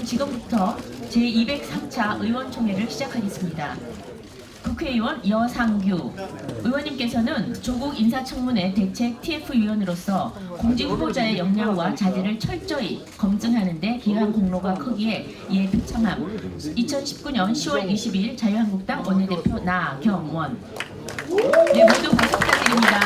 그럼 지금부터 제203차 의원총회를 시작하겠습니다. 국회의원 여상규 의원님께서는 조국 인사청문회 대책 TF위원으로서 공직 후보자의 역량과 자질을 철저히 검증하는 데 기여한 공로가 크기에 이에 표창함. 2019년 10월 20일 자유한국당 원내대표 나경원. 네, 모두 박수 부탁드립니다.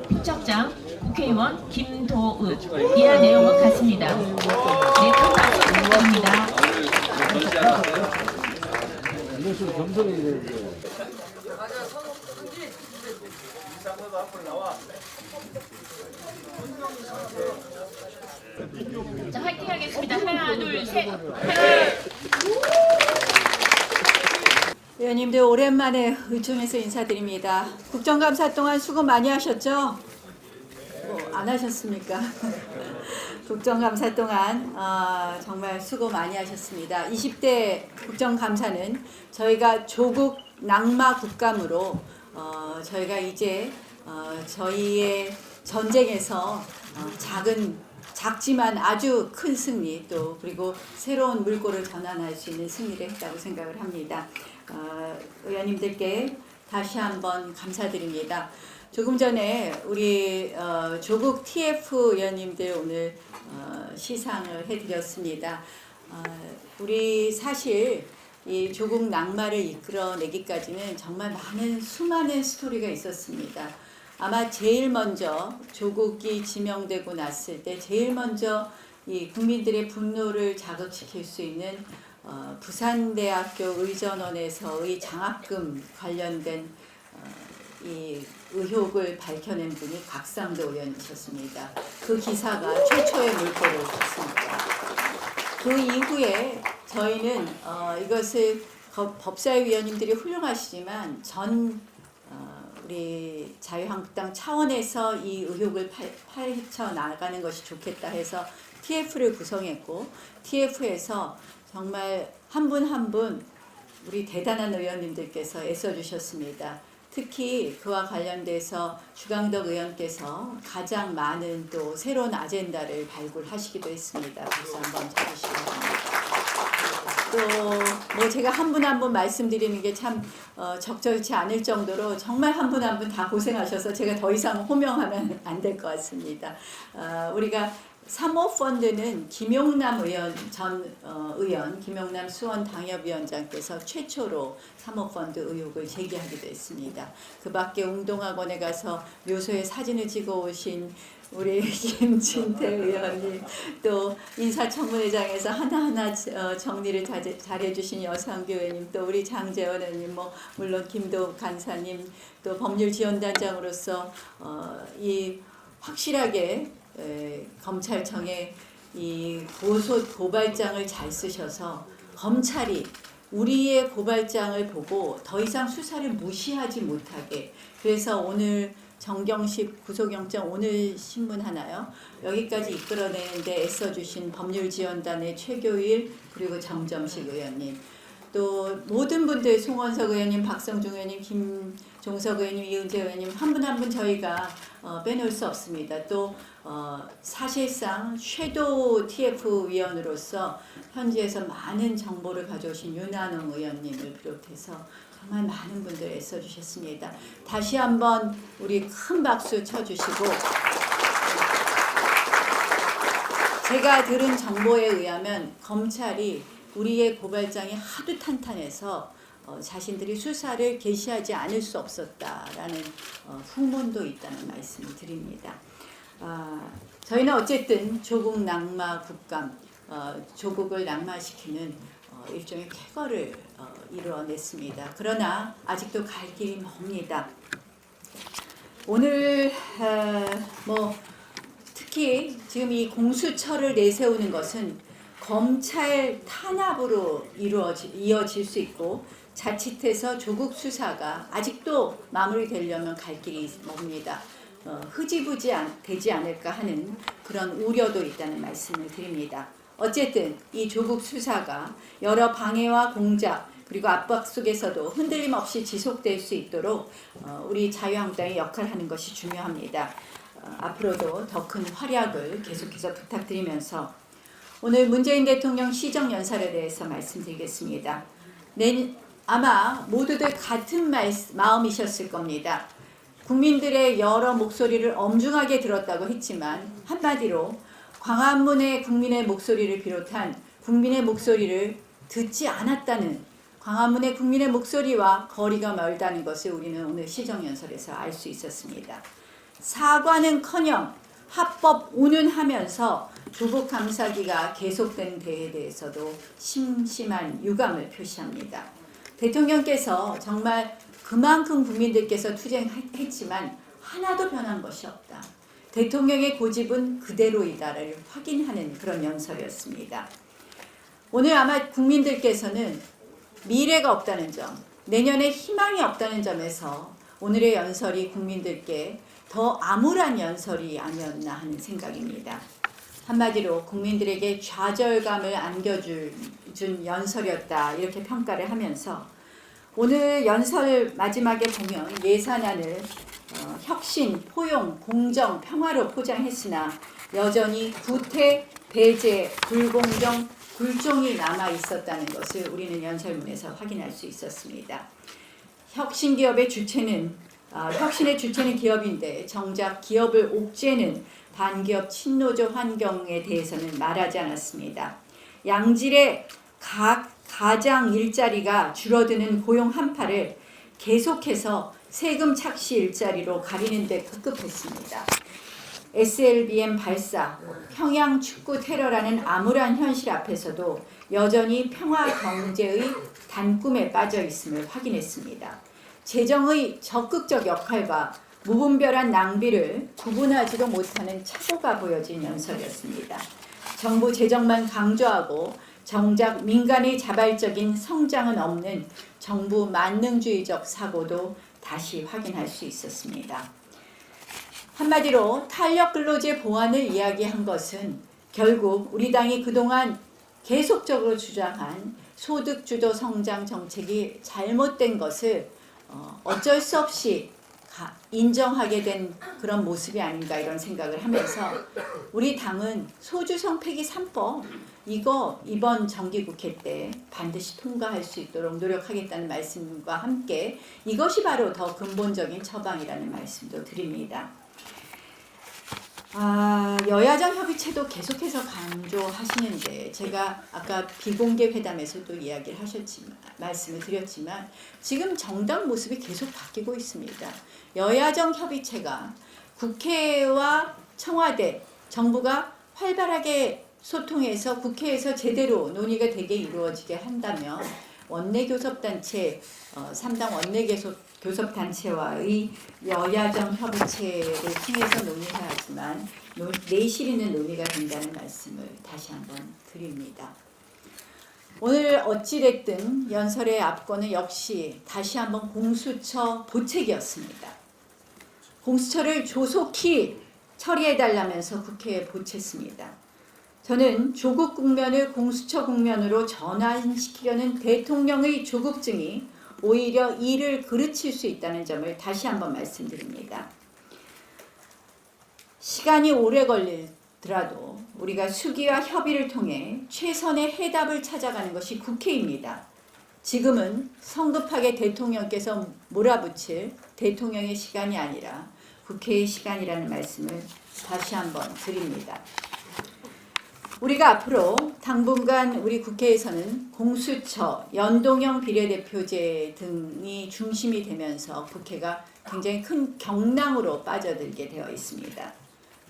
표창장 국회의원 김도읍. 이하 내용은 같습니다. 네, 큰 박수 부탁드립니다. 자, 화이팅 하겠습니다. 하나, 둘, 셋. 화이팅! 의원님들 오랜만에 의총에서 인사드립니다. 국정감사 동안 수고 많이 하셨죠? 안 하셨습니까? 국정감사 동안 정말 수고 많이 하셨습니다. 20대 국정감사는 저희가 조국 낙마 국감으로 저희가 이제 저희의 전쟁에서 작지만 아주 큰 승리, 또 그리고 새로운 물꼬를 전환할 수 있는 승리를 했다고 생각을 합니다. 의원님들께 다시 한번 감사드립니다. 조금 전에 우리 조국 TF 의원님들 오늘 시상을 해드렸습니다. 우리 사실 이 조국 낙마를 이끌어내기까지는 정말 수많은 스토리가 있었습니다. 아마 제일 먼저 조국이 지명되고 났을 때 제일 먼저 이 국민들의 분노를 자극시킬 수 있는 부산대학교 의전원에서의 장학금 관련된 이 의혹을 밝혀낸 분이 곽상도 의원이셨습니다. 그 기사가 최초의 물꼬를 탔습니다. 그 이후에 저희는 이것을 법사위 위원님들이 훌륭하시지만 우리 자유한국당 차원에서 이 의혹을 파헤쳐 나가는 것이 좋겠다 해서 TF를 구성했고, TF에서 정말 한 분 한 분 우리 대단한 의원님들께서 애써주셨습니다. 특히 그와 관련돼서 주강덕 의원께서 가장 많은 또 새로운 아젠다를 발굴하시기도 했습니다. 박수 한번 쳐주시기 바랍니다. 또 뭐 제가 한 분 한 분 말씀드리는 게 참 적절치 않을 정도로 정말 한 분 한 분 다 고생하셔서 제가 더 이상 호명하면 안 될 것 같습니다. 우리가 사모펀드는 김용남 의원 의원, 김용남 수원 당협위원장께서 최초로 사모펀드 의혹을 제기하기도 했습니다. 그 밖에 웅동학원에 가서 묘소에 사진을 찍어 오신 우리 김진태 의원님, 또 인사청문회장에서 하나하나 정리를 잘해주신 여상규 의원님, 또 우리 장재원 의원님, 물론 김도읍 간사님, 또 법률지원단장으로서 이 확실하게 검찰청에 이 고발장을 잘 쓰셔서 검찰이 우리의 고발장을 보고 더 이상 수사를 무시하지 못하게, 그래서 오늘 정경식 구속영장 오늘 신문 하나요? 여기까지 이끌어내는데 애써주신 법률지원단의 최교일, 그리고 정점식 의원님, 또 모든 분들, 송원석 의원님, 박성중 의원님, 김종석 의원님, 이은재 의원님, 한 분 한 분 저희가 빼놓을 수 없습니다. 또 사실상 섀도우 TF 위원으로서 현지에서 많은 정보를 가져오신 윤한홍 의원님을 비롯해서 정말 많은 분들 애써주셨습니다. 다시 한번 우리 큰 박수 쳐주시고, 제가 들은 정보에 의하면 검찰이 우리의 고발장이 하도 탄탄해서 자신들이 수사를 개시하지 않을 수 없었다라는 후문도 있다는 말씀을 드립니다. 저희는 어쨌든 조국 낙마 국감, 조국을 낙마시키는 일종의 쾌거를 이루어냈습니다. 그러나 아직도 갈 길이 멉니다. 오늘 특히 지금 이 공수처를 내세우는 것은 검찰 탄압으로 이어질 수 있고, 자칫해서 조국 수사가 아직도 마무리되려면 갈 길이 멉니다. 흐지부지 되지 않을까 하는 그런 우려도 있다는 말씀을 드립니다. 어쨌든 이 조국 수사가 여러 방해와 공작 그리고 압박 속에서도 흔들림 없이 지속될 수 있도록 우리 자유한국당이 역할하는 것이 중요합니다. 앞으로도 더 큰 활약을 계속해서 부탁드리면서 오늘 문재인 대통령 시정연설에 대해서 말씀드리겠습니다. 아마 모두들 같은 마음이셨을 겁니다. 국민들의 여러 목소리를 엄중하게 들었다고 했지만 한마디로 광화문의 국민의 목소리를 비롯한 국민의 목소리를 듣지 않았다는, 광화문의 국민의 목소리와 거리가 멀다는 것을 우리는 오늘 시정연설에서 알 수 있었습니다. 사과는커녕 합법 운운하면서 조국 감사기가 계속된 데에 대해서도 심심한 유감을 표시합니다. 대통령께서 정말 그만큼 국민들께서 투쟁했지만 하나도 변한 것이 없다. 대통령의 고집은 그대로이다를 확인하는 그런 연설이었습니다. 오늘 아마 국민들께서는 미래가 없다는 점, 내년에 희망이 없다는 점에서 오늘의 연설이 국민들께 더 암울한 연설이 아니었나 하는 생각입니다. 한마디로 국민들에게 좌절감을 안겨준 연설이었다, 이렇게 평가를 하면서 오늘 연설 마지막에 보면 예산안을 혁신, 포용, 공정, 평화로 포장했으나 여전히 구태, 배제, 불공정, 불종이 남아 있었다는 것을 우리는 연설문에서 확인할 수 있었습니다. 혁신의 주체는 기업인데 정작 기업을 옥죄는 반기업 친노조 환경에 대해서는 말하지 않았습니다. 양질의 가장 일자리가 줄어드는 고용 한파를 계속해서 세금 착시 일자리로 가리는 데 급급했습니다. SLBM 발사, 평양 축구 테러라는 암울한 현실 앞에서도 여전히 평화 경제의 단꿈에 빠져 있음을 확인했습니다. 재정의 적극적 역할과 무분별한 낭비를 구분하지도 못하는 착오가 보여진 연설이었습니다. 정부 재정만 강조하고 정작 민간의 자발적인 성장은 없는 정부 만능주의적 사고도 다시 확인할 수 있었습니다. 한마디로 탄력 근로제 보완을 이야기한 것은 결국 우리 당이 그동안 계속적으로 주장한 소득주도 성장 정책이 잘못된 것을 어쩔 수 없이 인정하게 된 그런 모습이 아닌가, 이런 생각을 하면서 우리 당은 소주성 폐기 3법 이거 이번 정기국회 때 반드시 통과할 수 있도록 노력하겠다는 말씀과 함께 이것이 바로 더 근본적인 처방이라는 말씀도 드립니다. 여야정 협의체도 계속해서 강조하시는데 제가 아까 비공개 회담에서도 이야기를 말씀을 드렸지만 지금 정당 모습이 계속 바뀌고 있습니다. 여야정 협의체가 국회와 청와대, 정부가 활발하게 소통해서 국회에서 제대로 논의가 되게 이루어지게 한다면 원내교섭단체, 3당 원내교섭단체와의 여야정 협의체를 통해서 논의해야 하지만 내실 있는 논의가 된다는 말씀을 다시 한번 드립니다. 오늘 어찌됐든 연설의 앞권은 역시 다시 한번 공수처 보채기였습니다. 공수처를 조속히 처리해달라면서 국회에 보챘습니다. 저는 조국 국면을 공수처 국면으로 전환시키려는 대통령의 조급증이 오히려 일을 그르칠 수 있다는 점을 다시 한번 말씀드립니다. 시간이 오래 걸리더라도 우리가 수기와 협의를 통해 최선의 해답을 찾아가는 것이 국회입니다. 지금은 성급하게 대통령께서 몰아붙일 대통령의 시간이 아니라 국회의 시간이라는 말씀을 다시 한번 드립니다. 우리가 앞으로 당분간 우리 국회에서는 공수처, 연동형 비례대표제 등이 중심이 되면서 국회가 굉장히 큰 경랑으로 빠져들게 되어 있습니다.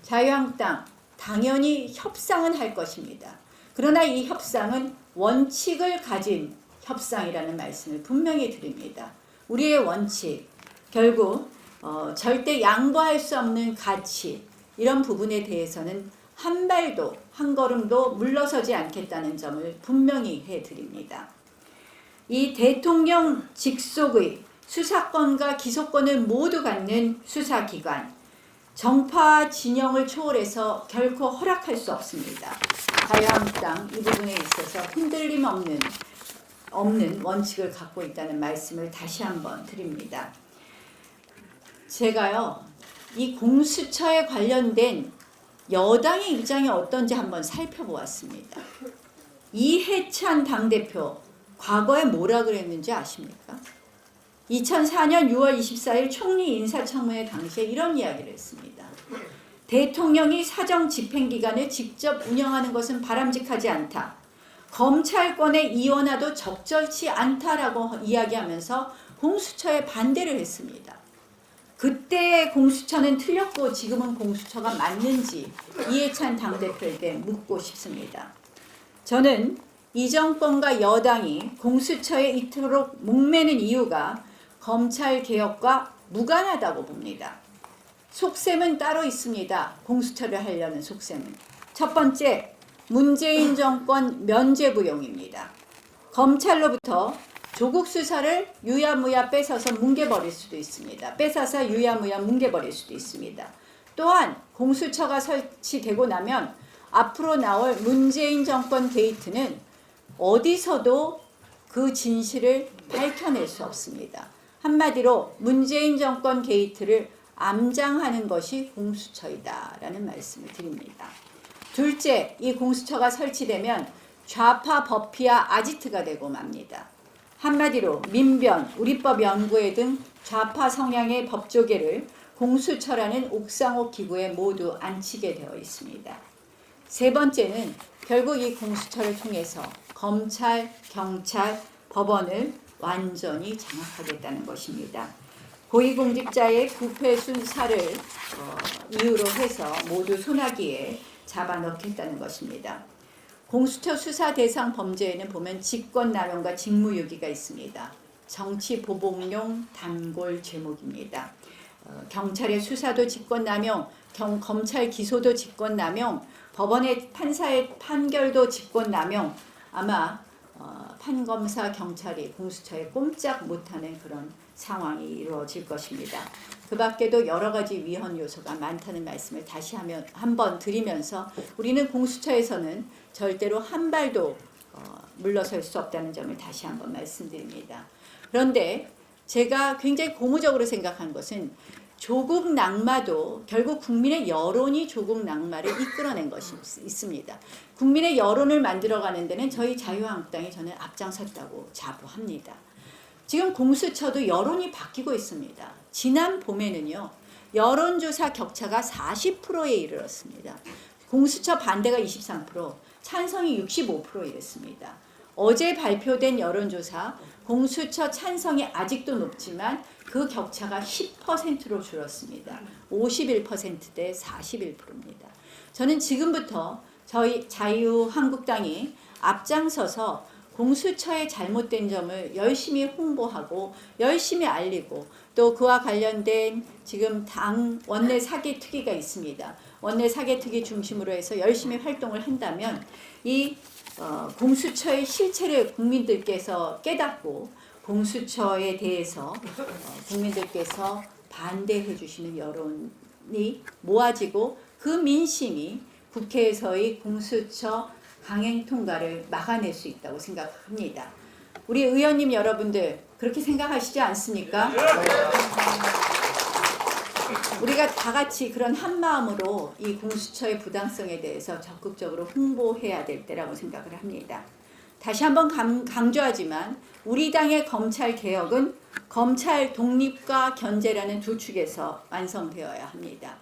자유한국당 당연히 협상은 할 것입니다. 그러나 이 협상은 원칙을 가진 협상이라는 말씀을 분명히 드립니다. 우리의 원칙, 결국 절대 양보할 수 없는 가치, 이런 부분에 대해서는 한 발도 한 걸음도 물러서지 않겠다는 점을 분명히 해드립니다. 이 대통령 직속의 수사권과 기소권을 모두 갖는 수사기관, 정파 진영을 초월해서 결코 허락할 수 없습니다. 자유한국당 이 부분에 있어서 흔들림 없는 원칙을 갖고 있다는 말씀을 다시 한번 드립니다. 제가요, 이 공수처에 관련된 여당의 입장이 어떤지 한번 살펴보았습니다. 이해찬 당대표 과거에 뭐라 그랬는지 아십니까? 2004년 6월 24일 총리 인사청문회 당시에 이런 이야기를 했습니다. 대통령이 사정 집행기관을 직접 운영하는 것은 바람직하지 않다. 검찰권의 이원화도 적절치 않다라고 이야기하면서 공수처에 반대를 했습니다. 그때의 공수처는 틀렸고 지금은 공수처가 맞는지 이해찬 당대표에게 묻고 싶습니다. 저는 이 정권과 여당이 공수처에 이토록 목매는 이유가 검찰개혁과 무관하다고 봅니다. 속셈은 따로 있습니다. 공수처를 하려는 속셈은. 첫 번째, 문재인 정권 면죄부용입니다. 검찰로부터 조국 수사를 유야무야 뺏어서 뭉개버릴 수도 있습니다. 뺏어서 유야무야 뭉개버릴 수도 있습니다. 또한 공수처가 설치되고 나면 앞으로 나올 문재인 정권 게이트는 어디서도 그 진실을 밝혀낼 수 없습니다. 한마디로 문재인 정권 게이트를 암장하는 것이 공수처이다라는 말씀을 드립니다. 둘째, 이 공수처가 설치되면 좌파 법피아 아지트가 되고 맙니다. 한마디로 민변, 우리법연구회 등 좌파 성향의 법조계를 공수처라는 옥상옥 기구에 모두 앉히게 되어 있습니다. 세 번째는 결국 이 공수처를 통해서 검찰, 경찰, 법원을 완전히 장악하겠다는 것입니다. 고위공직자의 부패 순사를 이유로 해서 모두 손아귀에 잡아넣겠다는 것입니다. 공수처 수사 대상 범죄에는 보면 직권남용과 직무유기가 있습니다. 정치보복용 단골 제목입니다. 경찰의 수사도 직권남용, 검찰 기소도 직권남용, 법원의 판사의 판결도 직권남용, 아마 판검사 경찰이 공수처에 꼼짝 못하는 그런 상황이 이루어질 것입니다. 그 밖에도 여러 가지 위헌 요소가 많다는 말씀을 다시 한번 드리면서 우리는 공수처에서는 절대로 한 발도 물러설 수 없다는 점을 다시 한번 말씀드립니다. 그런데 제가 굉장히 고무적으로 생각한 것은 조국 낙마도 결국 국민의 여론이 조국 낙마를 이끌어낸 것이 있습니다. 국민의 여론을 만들어가는 데는 저희 자유한국당이 저는 앞장섰다고 자부합니다. 지금 공수처도 여론이 바뀌고 있습니다. 지난 봄에는요, 여론조사 격차가 40%에 이르렀습니다. 공수처 반대가 23%, 찬성이 65% 이랬습니다. 어제 발표된 여론조사 공수처 찬성이 아직도 높지만 그 격차가 10%로 줄었습니다. 51%대 41%입니다. 저는 지금부터 저희 자유한국당이 앞장서서 공수처의 잘못된 점을 열심히 홍보하고 열심히 알리고 또 그와 관련된 지금 당 원내 사개특위가 있습니다. 원내 사개특위 중심으로 해서 열심히 활동을 한다면 이 공수처의 실체를 국민들께서 깨닫고 공수처에 대해서 국민들께서 반대해 주시는 여론이 모아지고 그 민심이 국회에서의 공수처 강행 통과를 막아낼 수 있다고 생각합니다. 우리 의원님 여러분들 그렇게 생각하시지 않습니까? 우리가 다 같이 그런 한 마음으로 이 공수처의 부당성에 대해서 적극적으로 홍보해야 될 때라고 생각을 합니다. 다시 한번 강조하지만 우리 당의 검찰 개혁은 검찰 독립과 견제라는 두 축에서 완성되어야 합니다.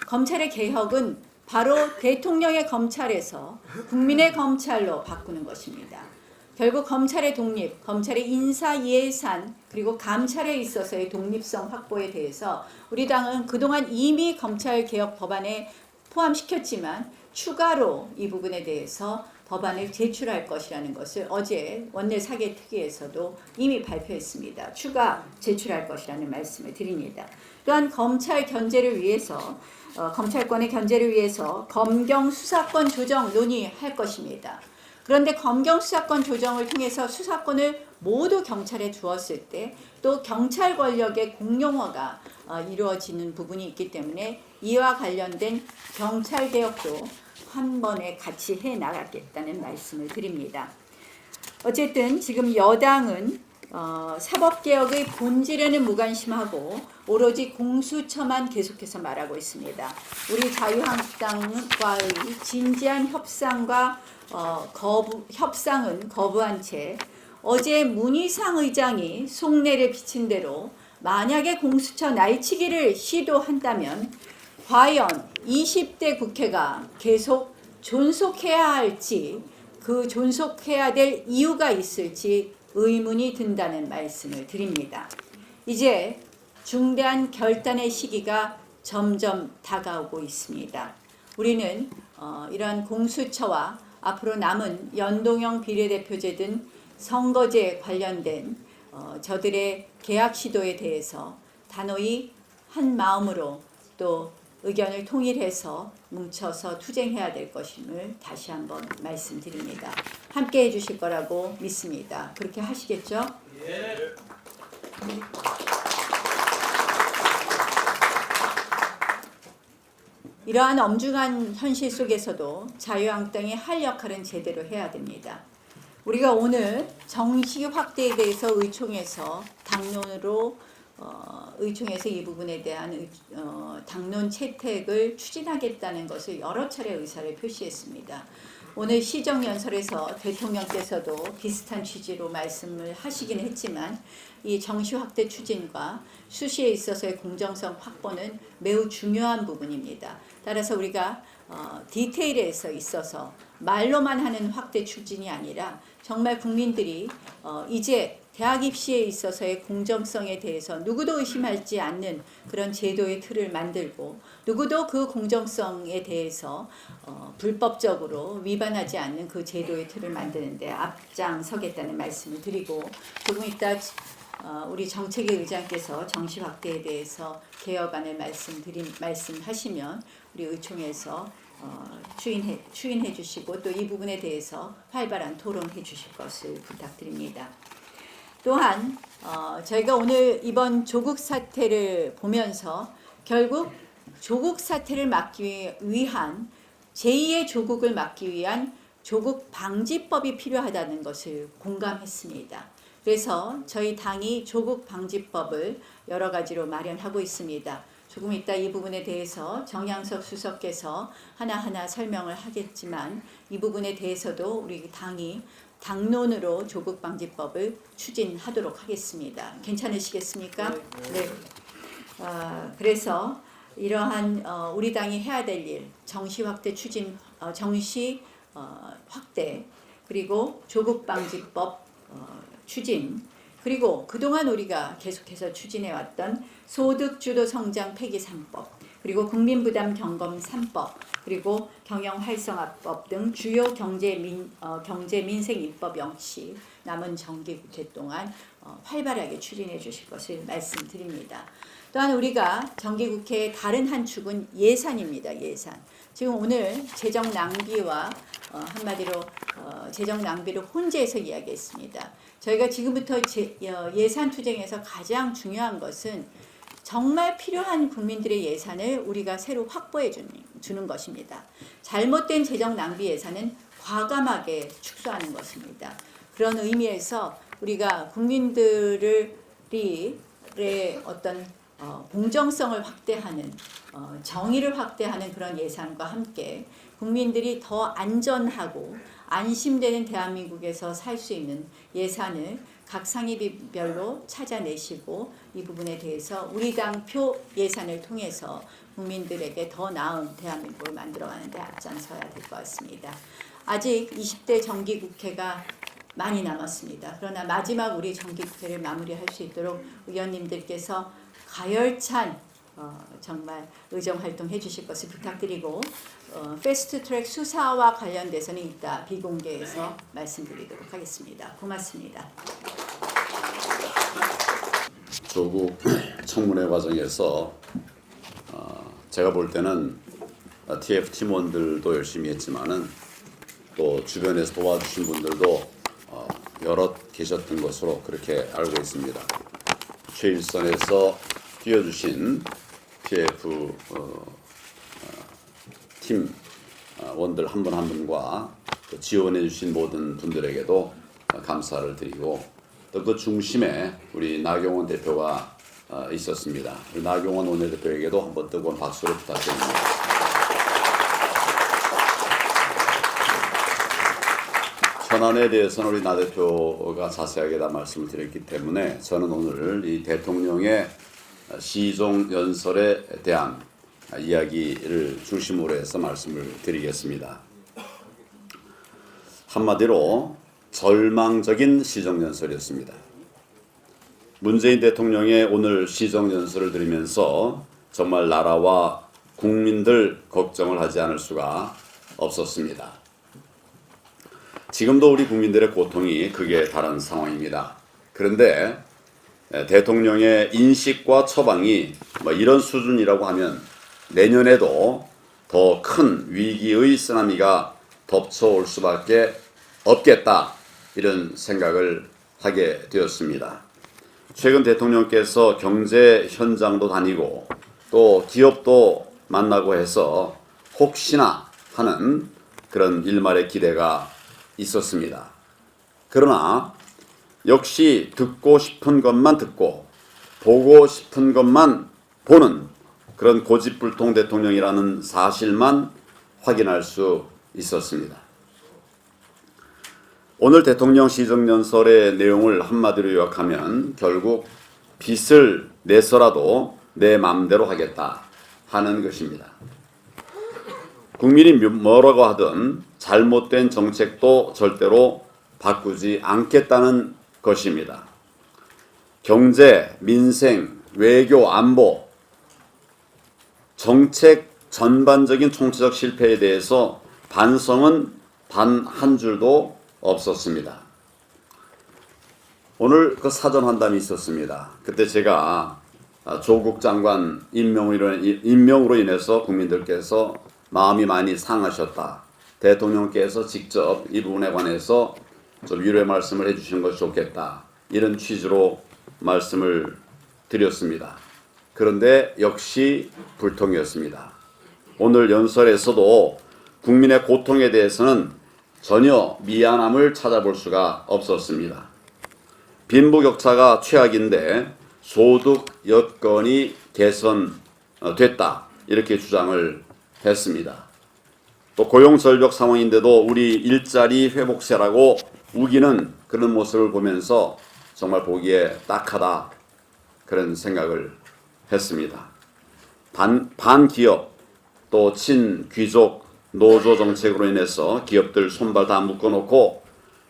검찰의 개혁은 바로 대통령의 검찰에서 국민의 검찰로 바꾸는 것입니다. 결국 검찰의 독립, 검찰의 인사 예산 그리고 감찰에 있어서의 독립성 확보에 대해서 우리 당은 그동안 이미 검찰개혁 법안에 포함시켰지만 추가로 이 부분에 대해서 법안을 제출할 것이라는 것을 어제 원내 사개특위에서도 이미 발표했습니다. 추가 제출할 것이라는 말씀을 드립니다. 또한 검찰 견제를 위해서 검찰권의 견제를 위해서 검경 수사권 조정 논의할 것입니다. 그런데 검경 수사권 조정을 통해서 수사권을 모두 경찰에 주었을 때 또 경찰 권력의 공용화가 이루어지는 부분이 있기 때문에 이와 관련된 경찰 개혁도 한 번에 같이 해 나가겠다는 말씀을 드립니다. 어쨌든 지금 여당은 사법개혁의 본질에는 무관심하고 오로지 공수처만 계속해서 말하고 있습니다. 우리 자유한국당과의 진지한 협상은 거부한 채 어제 문희상 의장이 속내를 비친 대로 만약에 공수처 날치기를 시도한다면 과연 20대 국회가 계속 존속해야 할지, 그 존속해야 될 이유가 있을지 의문이 든다는 말씀을 드립니다. 이제 중대한 결단의 시기가 점점 다가오고 있습니다. 우리는 이러한 공수처와 앞으로 남은 연동형 비례대표제 등 선거제에 관련된 저들의 계약 시도에 대해서 단호히 한 마음으로 또 의견을 통일해서 뭉쳐서 투쟁해야 될 것임을 다시 한번 말씀드립니다. 함께 해주실 거라고 믿습니다. 그렇게 하시겠죠? 예. 이러한 엄중한 현실 속에서도 자유한국당이 할 역할은 제대로 해야 됩니다. 우리가 오늘 정시 확대에 대해서 의총에서 당론으로 의총에서 이 부분에 대한 당론 채택을 추진하겠다는 것을 여러 차례 의사를 표시했습니다. 오늘 시정연설에서 대통령께서도 비슷한 취지로 말씀을 하시긴 했지만 이 정시 확대 추진과 수시에 있어서의 공정성 확보는 매우 중요한 부분입니다. 따라서 우리가 디테일에 있어서 말로만 하는 확대 추진이 아니라 정말 국민들이 이제 대학 입시에 있어서의 공정성에 대해서 누구도 의심하지 않는 그런 제도의 틀을 만들고 누구도 그 공정성에 대해서 불법적으로 위반하지 않는 그 제도의 틀을 만드는 데 앞장서겠다는 말씀을 드리고 조금 이따 우리 정책위 의장께서 정시 확대에 대해서 개혁안을 말씀하시면 우리 의총에서 추인해 주시고 또 이 부분에 대해서 활발한 토론해 주실 것을 부탁드립니다. 또한 저희가 오늘 이번 조국 사태를 보면서 결국 조국 사태를 막기 위한 제2의 조국을 막기 위한 조국 방지법이 필요하다는 것을 공감했습니다. 그래서 저희 당이 조국 방지법을 여러 가지로 마련하고 있습니다. 조금 이따 이 부분에 대해서 정양석 수석께서 하나하나 설명을 하겠지만 이 부분에 대해서도 우리 당이 당론으로 조국 방지법을 추진하도록 하겠습니다. 괜찮으시겠습니까? 네. 그래서 이러한 우리 당이 해야 될 일, 정시 확대 추진, 정시 확대, 그리고 조국 방지법 추진, 그리고 그동안 우리가 계속해서 추진해왔던 소득주도 성장 폐기 3법, 그리고 국민부담 경감 3법, 그리고 경영 활성화법 등 주요 경제 민생 입법 역시 남은 정기국회 동안 활발하게 추진해 주실 것을 말씀드립니다. 또한 우리가 정기국회의 다른 한 축은 예산입니다. 예산. 지금 오늘 재정 낭비와 한마디로 재정 낭비를 혼재해서 이야기했습니다. 저희가 지금부터 예산 투쟁에서 가장 중요한 것은 정말 필요한 국민들의 예산을 우리가 새로 확보해 주는 것입니다. 잘못된 재정 낭비 예산은 과감하게 축소하는 것입니다. 그런 의미에서 우리가 국민들의 어떤 공정성을 확대하는 정의를 확대하는 그런 예산과 함께 국민들이 더 안전하고 안심되는 대한민국에서 살 수 있는 예산을 각 상임위별로 찾아내시고 이 부분에 대해서 우리 당 표 예산을 통해서 국민들에게 더 나은 대한민국을 만들어가는 데 앞장서야 될 것 같습니다. 아직 20대 정기국회가 많이 남았습니다. 그러나 마지막 우리 정기국회를 마무리할 수 있도록 의원님들께서 가열찬 정말 의정활동 해주실 것을 부탁드리고 패스트트랙 수사와 관련돼서는 이따 비공개해서 말씀드리도록 하겠습니다. 고맙습니다. 조국 청문회 과정에서 제가 볼 때는 TF 팀원들도 열심히 했지만은 또 주변에서 도와주신 분들도 여럿 계셨던 것으로 그렇게 알고 있습니다. 최일선에서 뛰어주신 TF 팀 원들 한 분 한 분과 지원해 주신 모든 분들에게도 감사를 드리고 또 그 중심에 우리 나경원 대표가 있었습니다. 나경원 원내대표에게도 한번 뜨거운 박수를 부탁드립니다. 현안에 대해서는 우리 나 대표가 자세하게 다 말씀을 드렸기 때문에 저는 오늘 이 대통령의 시종 연설에 대한 이야기를 중심으로 해서 말씀을 드리겠습니다. 한마디로 절망적인 시정연설이었습니다. 문재인 대통령의 오늘 시정연설을 들으면서 정말 나라와 국민들 걱정을 하지 않을 수가 없었습니다. 지금도 우리 국민들의 고통이 극에 달한 상황입니다. 그런데 대통령의 인식과 처방이 이런 수준이라고 하면 내년에도 더 큰 위기의 쓰나미가 덮쳐올 수밖에 없겠다, 이런 생각을 하게 되었습니다. 최근 대통령께서 경제 현장도 다니고 또 기업도 만나고 해서 혹시나 하는 그런 일말의 기대가 있었습니다. 그러나 역시 듣고 싶은 것만 듣고 보고 싶은 것만 보는 그런 고집불통 대통령이라는 사실만 확인할 수 있었습니다. 오늘 대통령 시정연설의 내용을 한마디로 요약하면 결국 빚을 내서라도 내 마음대로 하겠다 하는 것입니다. 국민이 뭐라고 하든 잘못된 정책도 절대로 바꾸지 않겠다는 것입니다. 경제, 민생, 외교, 안보, 정책 전반적인 총체적 실패에 대해서 반성은 단 한 줄도 없었습니다. 오늘 그 사전 환담이 있었습니다. 그때 제가 조국 장관 임명으로 인해서 국민들께서 마음이 많이 상하셨다. 대통령께서 직접 이 부분에 관해서 좀 위로의 말씀을 해주시는 것이 좋겠다. 이런 취지로 말씀을 드렸습니다. 그런데 역시 불통이었습니다. 오늘 연설에서도 국민의 고통에 대해서는 전혀 미안함을 찾아볼 수가 없었습니다. 빈부격차가 최악인데 소득 여건이 개선됐다, 이렇게 주장을 했습니다. 또 고용절벽 상황인데도 우리 일자리 회복세라고 우기는 그런 모습을 보면서 정말 보기에 딱하다, 그런 생각을 했습니다. 반기업 또 친귀족 노조 정책으로 인해서 기업들 손발 다 묶어놓고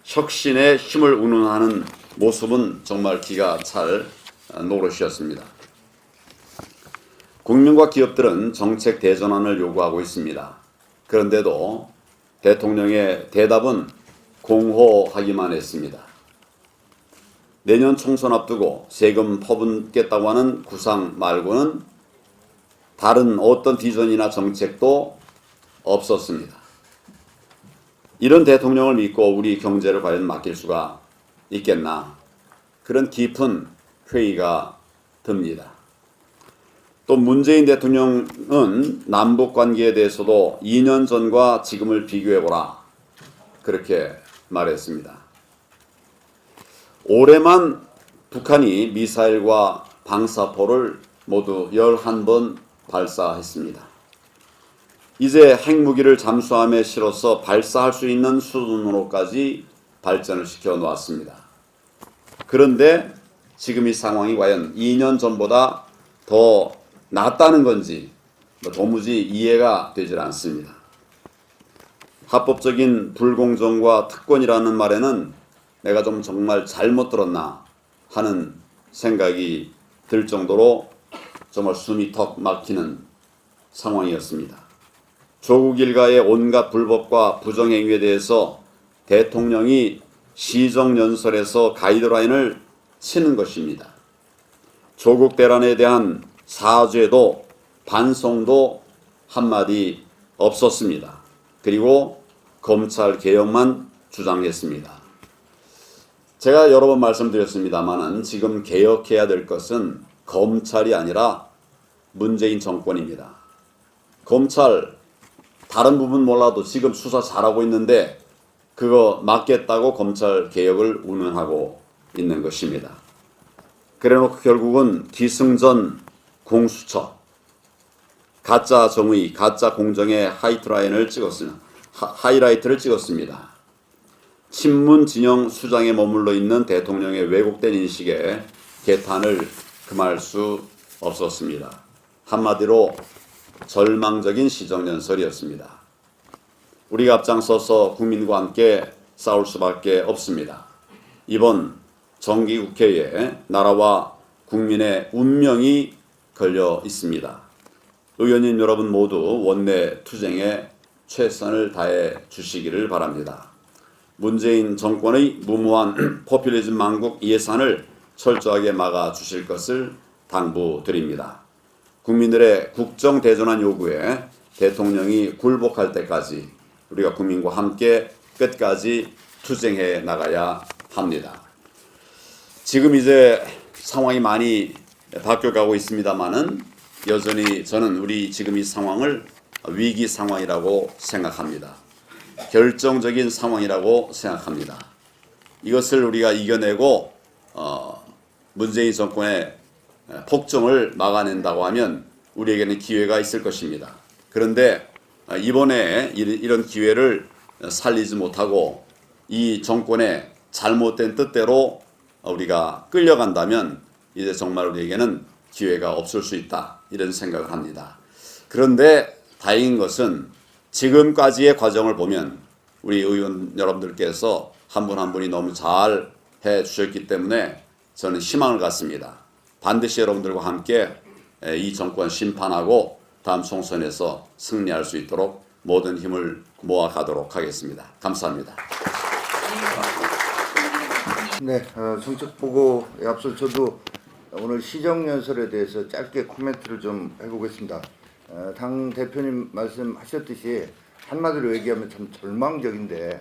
혁신의 힘을 운운하는 모습은 정말 기가 찰 노릇이었습니다. 국민과 기업들은 정책 대전환을 요구하고 있습니다. 그런데도 대통령의 대답은 공호하기만 했습니다. 내년 총선 앞두고 세금 퍼붓겠다고 하는 구상 말고는 다른 어떤 비전이나 정책도 없었습니다. 이런 대통령을 믿고 우리 경제를 과연 맡길 수가 있겠나, 그런 깊은 회의가 듭니다. 또 문재인 대통령은 남북관계에 대해서도 2년 전과 지금을 비교해보라, 그렇게 말했습니다. 올해만 북한이 미사일과 방사포를 모두 11번 발사했습니다. 이제 핵무기를 잠수함에 실어서 발사할 수 있는 수준으로까지 발전을 시켜 놓았습니다. 그런데 지금 이 상황이 과연 2년 전보다 더 낫다는 건지 도무지 이해가 되질 않습니다. 합법적인 불공정과 특권이라는 말에는 내가 좀 정말 잘못 들었나 하는 생각이 들 정도로 정말 숨이 턱 막히는 상황이었습니다. 조국 일가의 온갖 불법과 부정행위에 대해서 대통령이 시정연설에서 가이드라인을 치는 것입니다. 조국 대란에 대한 사죄도 반성도 한마디 없었습니다. 그리고 검찰 개혁만 주장했습니다. 제가 여러 번 말씀드렸습니다마는 지금 개혁해야 될 것은 검찰이 아니라 문재인 정권입니다. 검찰 다른 부분 몰라도 지금 수사 잘하고 있는데 그거 막겠다고 검찰 개혁을 운운하고 있는 것입니다. 그래놓고 결국은 기승전 공수처, 가짜 정의, 가짜 공정의 하이라이트를 찍었습니다. 친문 진영 수장에 머물러 있는 대통령의 왜곡된 인식에 개탄을 금할 수 없었습니다. 한마디로 절망적인 시정연설이었습니다. 우리가 앞장서서 국민과 함께 싸울 수밖에 없습니다. 이번 정기국회에 나라와 국민의 운명이 걸려 있습니다. 의원님 여러분 모두 원내 투쟁에 최선을 다해 주시기를 바랍니다. 문재인 정권의 무모한 포퓰리즘 망국 예산을 철저하게 막아 주실 것을 당부드립니다. 국민들의 국정대전환 요구에 대통령이 굴복할 때까지 우리가 국민과 함께 끝까지 투쟁해 나가야 합니다. 지금 이제 상황이 많이 바뀌어가고 있습니다만은 여전히 저는 우리 지금 이 상황을 위기 상황이라고 생각합니다. 결정적인 상황이라고 생각합니다. 이것을 우리가 이겨내고 문재인 정권의 폭정을 막아낸다고 하면 우리에게는 기회가 있을 것입니다. 그런데 이번에 이런 기회를 살리지 못하고 이 정권의 잘못된 뜻대로 우리가 끌려간다면 이제 정말 우리에게는 기회가 없을 수 있다, 이런 생각을 합니다. 그런데 다행인 것은 지금까지의 과정을 보면 우리 의원 여러분들께서 한 분 한 분이 너무 잘 해주셨기 때문에 저는 희망을 갖습니다. 반드시 여러분들과 함께 이 정권 심판하고 다음 총선에서 승리할 수 있도록 모든 힘을 모아가도록 하겠습니다. 감사합니다. 네, 정책 보고에 앞서 저도 오늘 시정연설에 대해서 짧게 코멘트를 좀 해보겠습니다. 당 대표님 말씀하셨듯이 한마디로 얘기하면 참 절망적인데,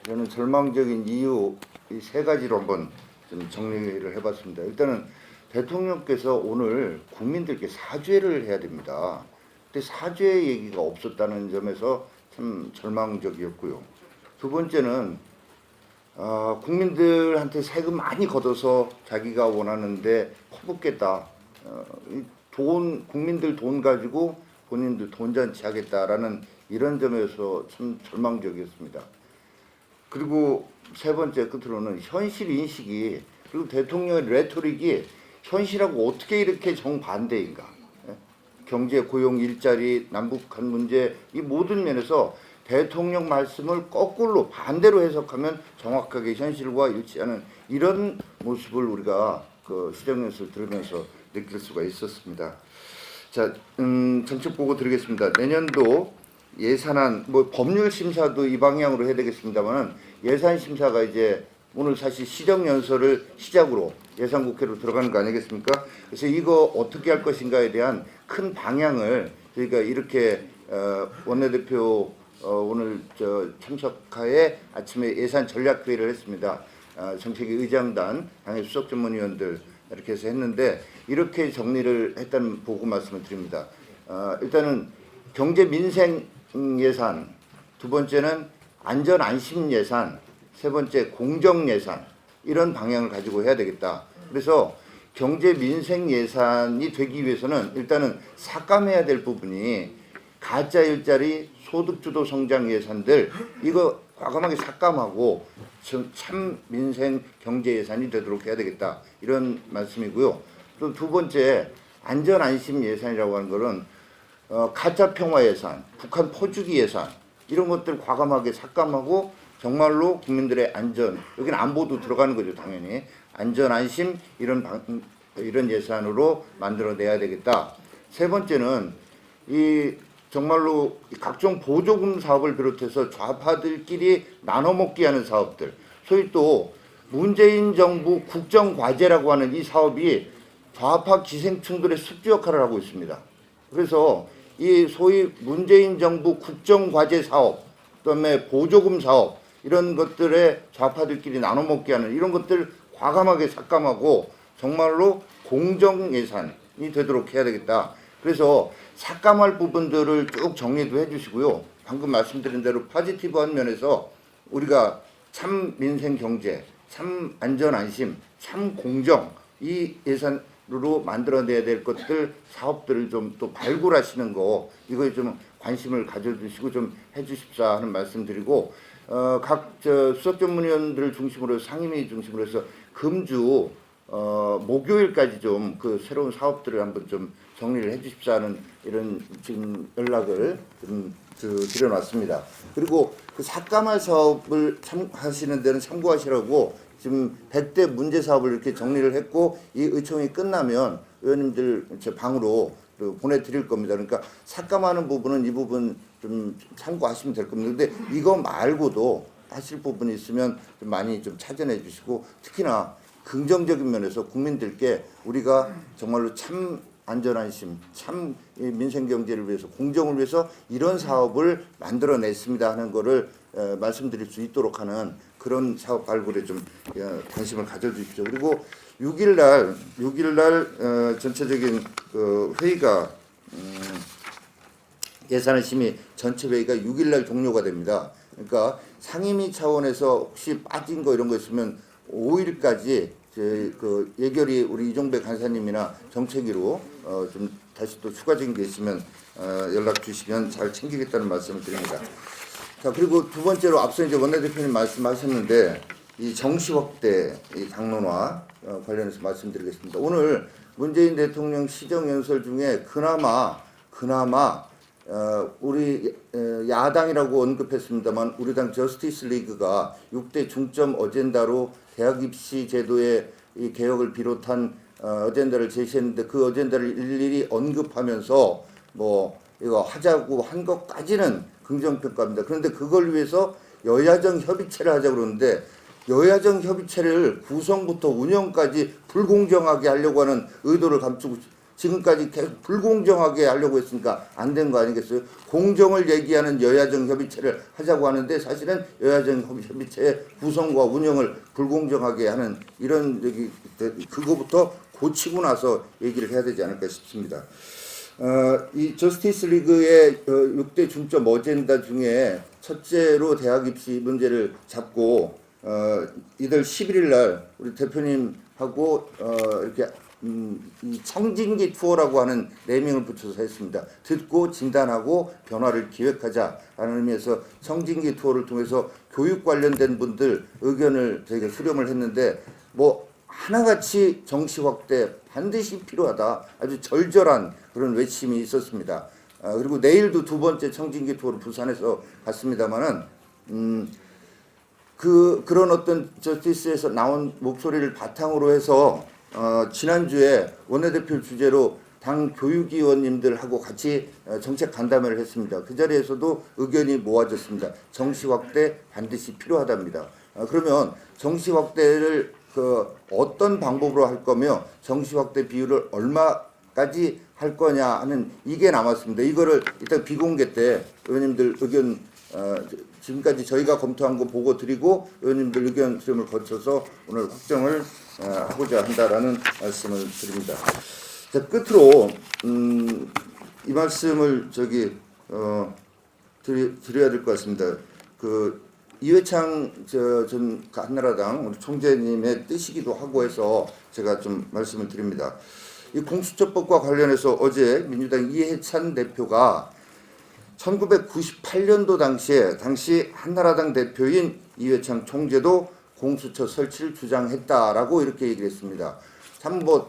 저는 절망적인 이유 이 세 가지로 한번 좀 정리를 해봤습니다. 일단은 대통령께서 오늘 국민들께 사죄를 해야 됩니다. 근데 사죄 얘기가 없었다는 점에서 참 절망적이었고요. 두 번째는 국민들한테 세금 많이 걷어서 자기가 원하는데 퍼붓겠다. 국민들 돈 가지고 본인들 돈잔치 하겠다라는 이런 점에서 참 절망적이었습니다. 그리고 세 번째 끝으로는 현실 인식이, 그리고 대통령의 레토릭이 현실하고 어떻게 이렇게 정반대인가. 경제, 고용, 일자리, 남북한 문제, 이 모든 면에서 대통령 말씀을 거꾸로 반대로 해석하면 정확하게 현실과 일치하는 이런 모습을 우리가 그 시정연설 들으면서 느낄 수가 있었습니다. 자, 정책 보고 드리겠습니다. 내년도 예산안, 법률 심사도 이 방향으로 해야 되겠습니다만, 예산 심사가 이제 오늘 사실 시정연설을 시작으로 예산국회로 들어가는 거 아니겠습니까? 그래서 이거 어떻게 할 것인가에 대한 큰 방향을 저희가 이렇게 원내대표 오늘 참석하에 아침에 예산 전략회의를 했습니다. 정책위 의장단, 당의 수석전문위원들 이렇게 해서 했는데, 이렇게 정리를 했다는 보고 말씀을 드립니다. 일단은 경제 민생 예산, 두 번째는 안전 안심 예산, 세 번째 공정 예산, 이런 방향을 가지고 해야 되겠다. 그래서 경제 민생 예산이 되기 위해서는 일단은 삭감해야 될 부분이 가짜 일자리, 소득주도 성장 예산들, 이거 과감하게 삭감하고 참 민생 경제 예산이 되도록 해야 되겠다, 이런 말씀이고요. 또 두 번째, 안전 안심 예산이라고 하는 것은 가짜 평화 예산, 북한 포주기 예산, 이런 것들 과감하게 삭감하고 정말로 국민들의 안전, 여기는 안보도 들어가는 거죠, 당연히. 안전 안심 이런 예산으로 만들어내야 되겠다. 세 번째는 이 정말로 각종 보조금 사업을 비롯해서 좌파들끼리 나눠먹기 하는 사업들, 소위 또 문재인 정부 국정과제라고 하는 이 사업이 좌파 기생충들의 숙주 역할을 하고 있습니다. 그래서 이 소위 문재인 정부 국정과제 사업, 그다음에 보조금 사업, 이런 것들에 좌파들끼리 나눠먹기 하는 이런 것들 과감하게 삭감하고 정말로 공정 예산이 되도록 해야 되겠다. 그래서 삭감할 부분들을 쭉 정리도 해주시고요. 방금 말씀드린 대로 포지티브한 면에서 우리가 참 민생 경제, 참 안전 안심, 참 공정, 이 예산으로 만들어내야 될 것들 사업들을 좀 또 발굴하시는 거 이거에 좀 관심을 가져주시고 좀 해주십사 하는 말씀드리고 각 수석 전문위원들을 중심으로 상임위 중심으로 해서 금주 목요일까지 좀 그 새로운 사업들을 한번 좀 정리를 해주십사 하는 이런 지금 연락을 좀 드려놨습니다. 그리고 그 삭감할 사업을 하시는 데는 참고하시라고 지금 100대 문제 사업을 이렇게 정리를 했고 이 의총이 끝나면 의원님들 제 방으로 보내드릴 겁니다. 그러니까 삭감하는 부분은 이 부분 좀 참고하시면 될 겁니다. 근데 이거 말고도 하실 부분이 있으면 좀 많이 좀 찾아내 주시고 특히나 긍정적인 면에서 국민들께 우리가 정말로 참 안전안심, 참 민생 경제를 위해서 공정을 위해서 이런 사업을 만들어냈습니다 하는 거를 말씀드릴 수 있도록 하는 그런 사업 발굴에 좀 관심을 가져주십시오. 그리고 6일날 전체적인 그 회의가 예산안 심의 전체 회의가 6일날 종료가 됩니다. 그러니까 상임위 차원에서 혹시 빠진 거 이런 거 있으면 5일까지 그 예결위 우리 이종배 간사님이나 정책위로 좀 다시 또 추가적인 게 있으면 연락 주시면 잘 챙기겠다는 말씀을 드립니다. 자, 그리고 두 번째로 앞서 이제 원내대표님 말씀하셨는데 이 정시 확대 이 당론화 관련해서 말씀드리겠습니다. 오늘 문재인 대통령 시정연설 중에 그나마 우리 야당이라고 언급했습니다만 우리 당 저스티스 리그가 6대 중점 어젠다로 대학 입시 제도의 이 개혁을 비롯한 어젠다를 제시했는데 그 어젠다를 일일이 언급하면서 뭐 이거 하자고 한 것까지는 긍정평가합니다. 그런데 그걸 위해서 여야정 협의체를 하자고 그러는데 여야정 협의체를 구성부터 운영까지 불공정하게 하려고 하는 의도를 감추고 지금까지 계속 불공정하게 하려고 했으니까 안 된 거 아니겠어요? 공정을 얘기하는 여야정 협의체를 하자고 하는데 사실은 여야정 협의체의 구성과 운영을 불공정하게 하는 이런 그거부터 고치고 나서 얘기를 해야 되지 않을까 싶습니다. 이 저스티스 리그의 6대 중점 어젠다 중에 첫째로 대학 입시 문제를 잡고 이달 11일 날 우리 대표님하고 이렇게 이 청진기 투어라고 하는 네이밍을 붙여서 했습니다. 듣고 진단하고 변화를 기획하자라는 의미에서 청진기 투어를 통해서 교육 관련된 분들 의견을 저희가 수렴을 했는데 뭐 하나같이 정시 확대 반드시 필요하다. 아주 절절한 그런 외침이 있었습니다. 그리고 내일도 두 번째 청진기 투어를 부산에서 갔습니다만은 그런 어떤 저스티스에서 나온 목소리를 바탕으로 해서 지난주에 원내대표 주재로 당 교육위원님들하고 같이 정책 간담회를 했습니다. 그 자리에서도 의견이 모아졌습니다. 정시 확대 반드시 필요하답니다. 그러면 정시 확대를 어떤 방법으로 할 거며 정시 확대 비율을 얼마까지 할 거냐 하는 이게 남았습니다. 이거를 일단 비공개 때 의원님들 의견 지금까지 저희가 검토한 거 보고 드리고 의원님들 의견 수렴을 거쳐서 오늘 확정을 하고자 한다라는 말씀을 드립니다. 자, 끝으로 이 말씀을 드려야 될 것 같습니다. 그 이회창 전 한나라당 우리 총재님의 뜻이기도 하고 해서 제가 좀 말씀을 드립니다. 이 공수처법과 관련해서 어제 민주당 이해찬 대표가 1998년도 당시 한나라당 대표인 이회창 총재도 공수처 설치를 주장했다라고 이렇게 얘기를 했습니다. 참 뭐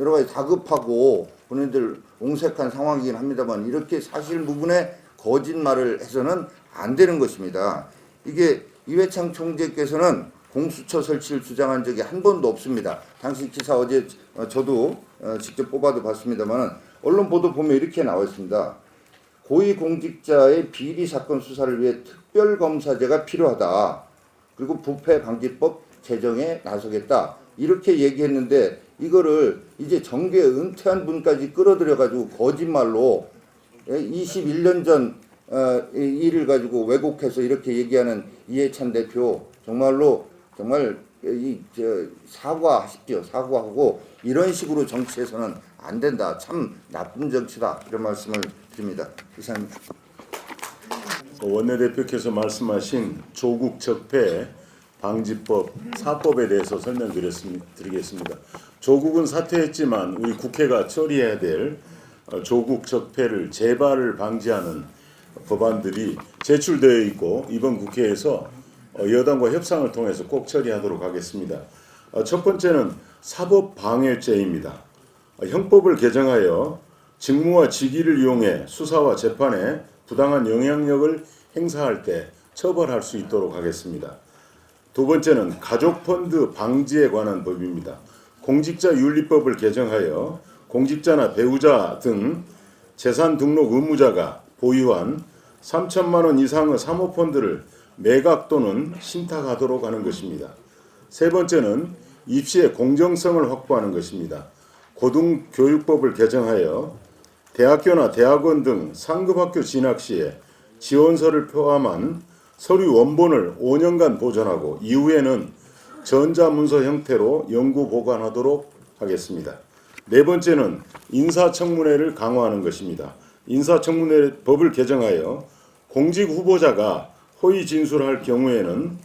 여러 가지 다급하고 본인들 옹색한 상황이긴 합니다만 이렇게 사실무근의 거짓말을 해서는 안 되는 것입니다. 이게 이회창 총재께서는 공수처 설치를 주장한 적이 한 번도 없습니다. 당시 기사 어제 저도 직접 뽑아도 봤습니다만 언론 보도 보면 이렇게 나와 있습니다. 고위공직자의 비리 사건 수사를 위해 특별검사제가 필요하다. 그리고 부패방지법 제정에 나서겠다. 이렇게 얘기했는데 이거를 이제 정계 은퇴한 분까지 끌어들여가지고 거짓말로 21년 전 일을 가지고 왜곡해서 이렇게 얘기하는 이해찬 대표 정말 사과하십시오. 사과하고 이런 식으로 정치해서는 안 된다. 참 나쁜 정치다. 이런 말씀을 드립니다. 이상입니다. 원내대표께서 말씀하신 조국 적폐 방지법, 사법에 대해서 설명드리겠습니다. 조국은 사퇴했지만 우리 국회가 처리해야 될 조국 적폐를 재발을 방지하는 법안들이 제출되어 있고 이번 국회에서 여당과 협상을 통해서 꼭 처리하도록 하겠습니다. 첫 번째는 사법방해죄입니다. 형법을 개정하여 직무와 직위를 이용해 수사와 재판에 부당한 영향력을 행사할 때 처벌할 수 있도록 하겠습니다. 두 번째는 가족펀드 방지에 관한 법입니다. 공직자윤리법을 개정하여 공직자나 배우자 등 재산 등록 의무자가 보유한 3천만 원 이상의 사모펀드를 매각 또는 신탁하도록 하는 것입니다. 세 번째는 입시의 공정성을 확보하는 것입니다. 고등교육법을 개정하여 대학교나 대학원 등 상급학교 진학 시에 지원서를 포함한 서류 원본을 5년간 보존하고 이후에는 전자문서 형태로 영구 보관하도록 하겠습니다. 네 번째는 인사청문회를 강화하는 것입니다. 인사청문회 법을 개정하여 공직 후보자가 허위 진술할 경우에는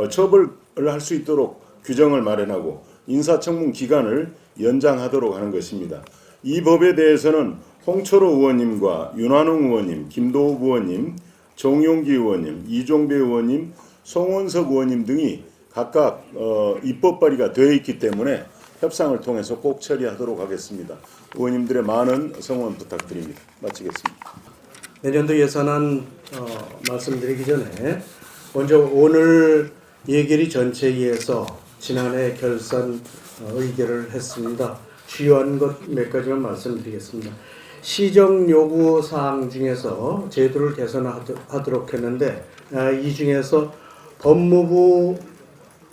처벌을 할 수 있도록 규정을 마련하고 인사청문 기간을 연장하도록 하는 것입니다. 이 법에 대해서는 홍철호 의원님과 윤한홍 의원님, 김도욱 의원님, 정용기 의원님, 이종배 의원님, 송원석 의원님 등이 각각 입법 발의가 되어 있기 때문에 협상을 통해서 꼭 처리하도록 하겠습니다. 의원님들의 많은 성원 부탁드립니다. 마치겠습니다. 내년도 예산안 말씀드리기 전에 먼저 오늘 예결위 전체회의에서 지난해 결산 의결을 했습니다. 주요한 것 몇 가지만 말씀드리겠습니다. 시정 요구 사항 중에서 제도를 개선하도록 했는데 이 중에서 법무부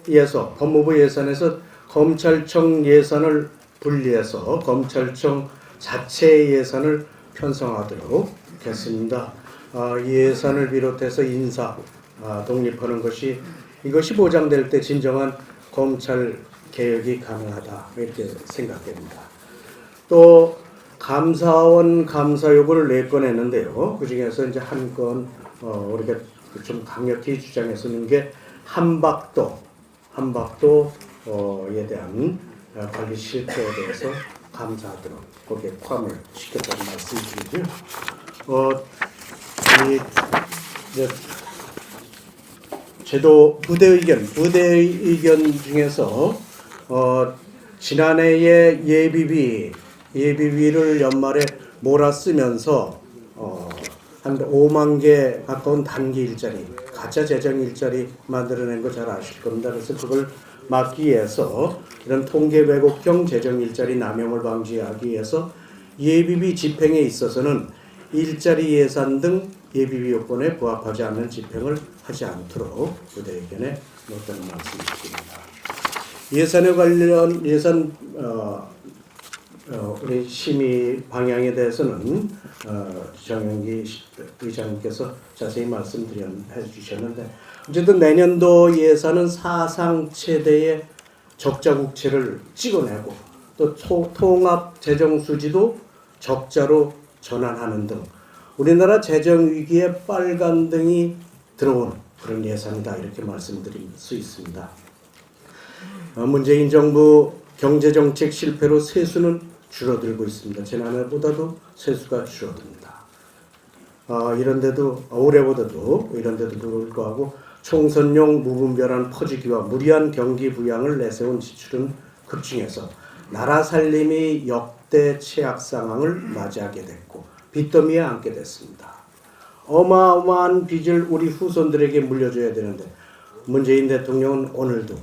예산에서 검찰청 예산을 분리해서 검찰청 자체 예산을 편성하도록 했습니다. 예산을 비롯해서 인사 독립하는 이것이 보장될 때 진정한 검찰 개혁이 가능하다 이렇게 생각됩니다. 또 감사원 감사 요구를 4건 했는데요. 그 중에서 이제 한 건 우리가 좀 강력히 주장했었는 게 한박도에 대한 관리 실태에 대해서 감사하도록 거기에 포함을 시켰다는 말씀드리고요. 제도 부대 의견 중에서 지난해에 예비비를 연말에 몰아쓰면서 한 5만 개 가까운 단기 일자리, 가짜 재정 일자리 만들어낸 거 잘 아실 겁니다. 그래서 그걸 막기 위해서 이런 통계 왜곡형 재정 일자리 남용을 방지하기 위해서 예비비 집행에 있어서는 일자리 예산 등 예비비 요건에 부합하지 않는 집행을 하지 않도록 부대 의견에 넣었다는 말씀을 드립니다. 예산에 관련 우리 심의 방향에 대해서는 정영기 의장님께서 자세히 말씀해 주셨는데 어쨌든 내년도 예산은 사상 최대의 적자 국채를 찍어내고 또 통합 재정 수지도 적자로 전환하는 등 우리나라 재정 위기에 빨간 등이 들어온 그런 예산이다 이렇게 말씀드릴 수 있습니다. 문재인 정부 경제정책 실패로 세수는 줄어들고 있습니다. 지난해보다도 세수가 줄어듭니다. 올해보다도 이런데도 불구하고 총선용 무분별한 퍼지기와 무리한 경기 부양을 내세운 지출은 급증해서 나라 살림이 역대 최악 상황을 맞이하게 됐고 빚더미에 앉게 됐습니다. 어마어마한 빚을 우리 후손들에게 물려줘야 되는데 문재인 대통령은 오늘도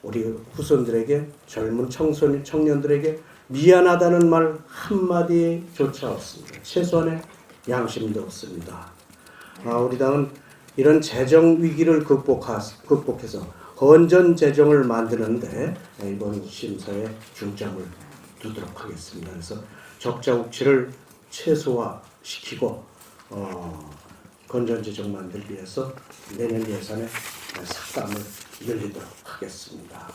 우리 후손들에게 젊은 청년들에게 미안하다는 말 한마디조차 없습니다. 최소한의 양심도 없습니다. 우리 당은 이런 재정 위기를 극복해서 건전 재정을 만드는데 이번 심사에 중점을 두도록 하겠습니다. 그래서 적자 국채를 최소화시키고 건전 재정 만들기 위해서 내년 예산에 삭감을 늘리도록 하겠습니다.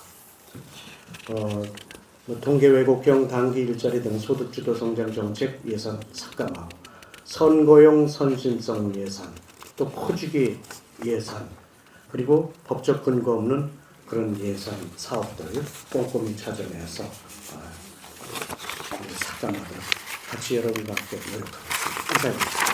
통계 왜곡형 단기 일자리 등 소득주도 성장 정책 예산 삭감하고 선거용 선심성 예산 또 커주기 예산 그리고 법적 근거 없는 그런 예산 사업들 꼼꼼히 찾아내서 삭감하도록 같이 여러분과 함께 노력하겠습니다. 이상입니다.